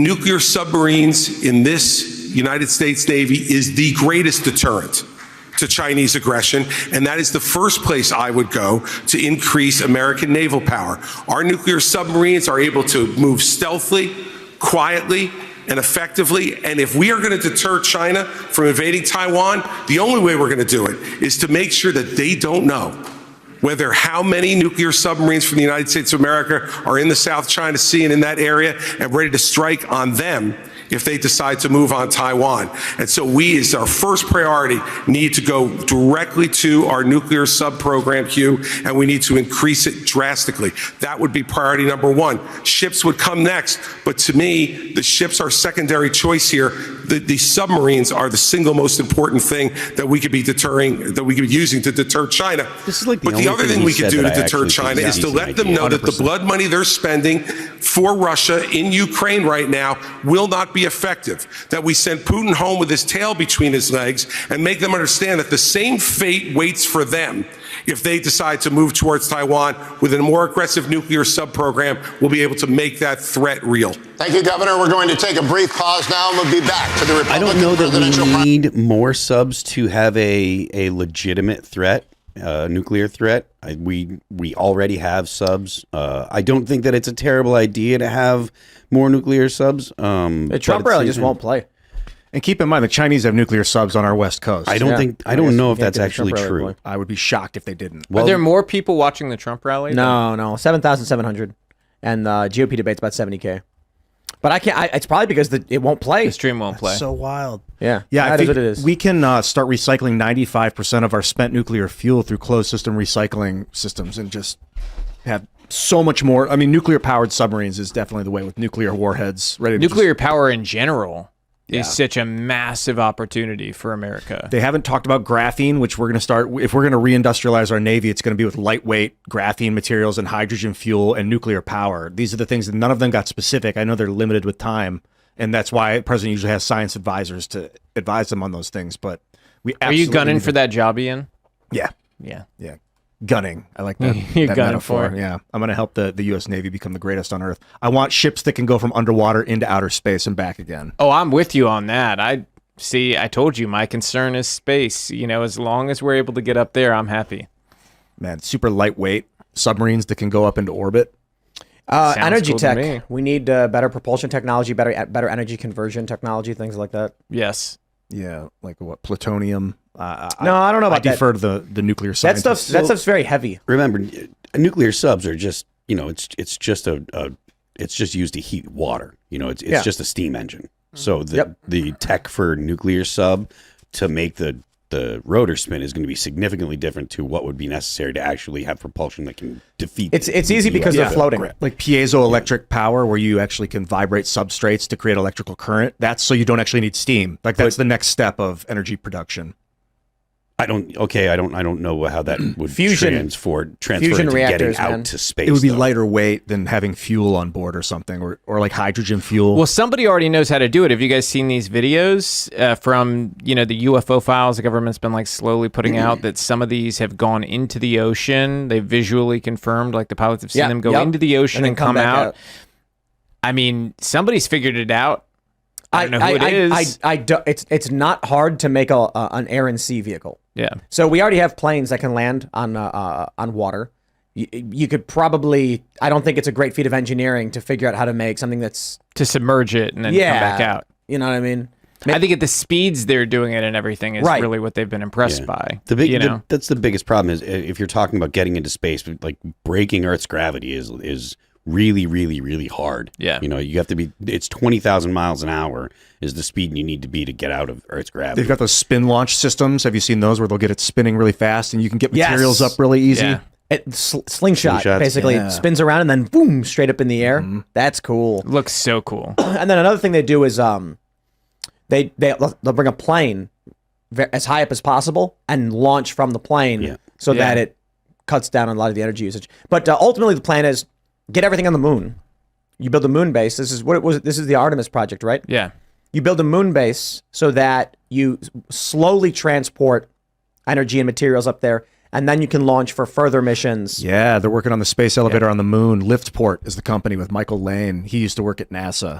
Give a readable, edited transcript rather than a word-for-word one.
nuclear submarines in this United States Navy is the greatest deterrent to Chinese aggression, and that is the first place I would go to increase American naval power. Our nuclear submarines are able to move stealthily, quietly, and effectively, and if we are going to deter China from invading Taiwan, the only way we're going to do it is to make sure that they don't know whether how many nuclear submarines from the United States of America are in the South China Sea and in that area and ready to strike on them if they decide to move on Taiwan. And so we, as our first priority, need to go directly to our nuclear sub-program queue, and we need to increase it drastically. That would be priority number one. Ships would come next, but to me, the ships are secondary choice here. The submarines are the single most important thing that we could be deterring, that we could be using to deter China. This is like but the other thing we could do to deter China is to let them know that the blood money they're spending for Russia in Ukraine right now will not be effective, that we send Putin home with his tail between his legs and make them understand that the same fate waits for them if they decide to move towards Taiwan with a more aggressive nuclear sub-program. We'll be able to make that threat real. Thank you, Governor. We're going to take a brief pause now, and we'll be back to the Republican I don't know that presidential we need more subs to have a legitimate threat, nuclear threat. We already have subs. I don't think that it's a terrible idea to have more nuclear subs. The Trump rally just won't play. And keep in mind, the Chinese have nuclear subs on our west coast. I don't know if that's actually true. I would be shocked if they didn't. Well, are there more people watching the Trump rally? No, 7,700, and GOP debate's about 70K. But I can't. It's probably because it won't play. The stream won't play. So wild. Yeah, I that think is what it is. we can start recycling 95% of our spent nuclear fuel through closed system recycling systems, and just have so much more. I mean, nuclear powered submarines is definitely the way, with nuclear warheads ready. Nuclear power in general is such a massive opportunity for America. They haven't talked about graphene, which we're going to start. If we're going to reindustrialize our Navy, it's going to be with lightweight graphene materials and hydrogen fuel and nuclear power. These are the things that none of them got specific. I know they're limited with time, and that's why the president usually has science advisors to advise them on those things. But we are you gunning for that job, Ian? Yeah. Gunning. I like that. You're that gunning metaphor. for it. Yeah. I'm going to help the U.S. Navy become the greatest on Earth. I want ships that can go from underwater into outer space and back again. Oh, I'm with you on that. I told you my concern is space. You know, as long as we're able to get up there, I'm happy. Man, super lightweight submarines that can go up into orbit. Energy cool to me. tech. We need better propulsion technology, better energy conversion technology, things like that. Yes. Yeah, like what, plutonium? No, I don't know about I defer to the nuclear scientists. That stuff's very heavy. Remember, nuclear subs are just, it's just used to heat water. It's just a steam engine. So the tech for nuclear sub to make the rotor spin is going to be significantly different to what would be necessary to actually have propulsion that can defeat. It's easy because they're floating. Like piezoelectric power, where you actually can vibrate substrates to create electrical current. That's so you don't actually need steam. Like that's the next step of energy production. I don't know how that would transfer fusion into reactors, getting out man. to space. It would be though. lighter weight than having fuel on board or something, or like hydrogen fuel. Well, somebody already knows how to do it. Have you guys seen these videos from the UFO files the government's been like slowly putting out, that some of these have gone into the ocean? They visually confirmed, like the pilots have seen them go into the ocean and come out. I mean, somebody's figured it out. I don't know who it is. It's not hard to make an air and sea vehicle. Yeah. So we already have planes that can land on water. You could probably. I don't think it's a great feat of engineering to figure out how to make something that's to submerge it and then come back out. You know what I mean? I think at the speeds they're doing it and everything is really what they've been impressed by. That's the biggest problem is if you're talking about getting into space, like breaking Earth's gravity is really, really, really hard. Yeah. You have to be, it's 20,000 miles an hour is the speed you need to be to get out of Earth's gravity. They've got those spin launch systems. Have you seen those where they'll get it spinning really fast and you can get materials up really easy? Yeah. Slingshot basically spins around and then boom, straight up in the air. That's cool. Looks so cool. And then another thing they do is they'll bring a plane as high up as possible and launch from the plane so that it cuts down on a lot of the energy usage. But ultimately the plan is get everything on the moon. You build a moon base. This is what it was. This is the Artemis project, right? Yeah. You build a moon base so that you slowly transport energy and materials up there, and then you can launch for further missions. Yeah, they're working on the space elevator on the moon. Liftport is the company with Michael Lane. He used to work at NASA.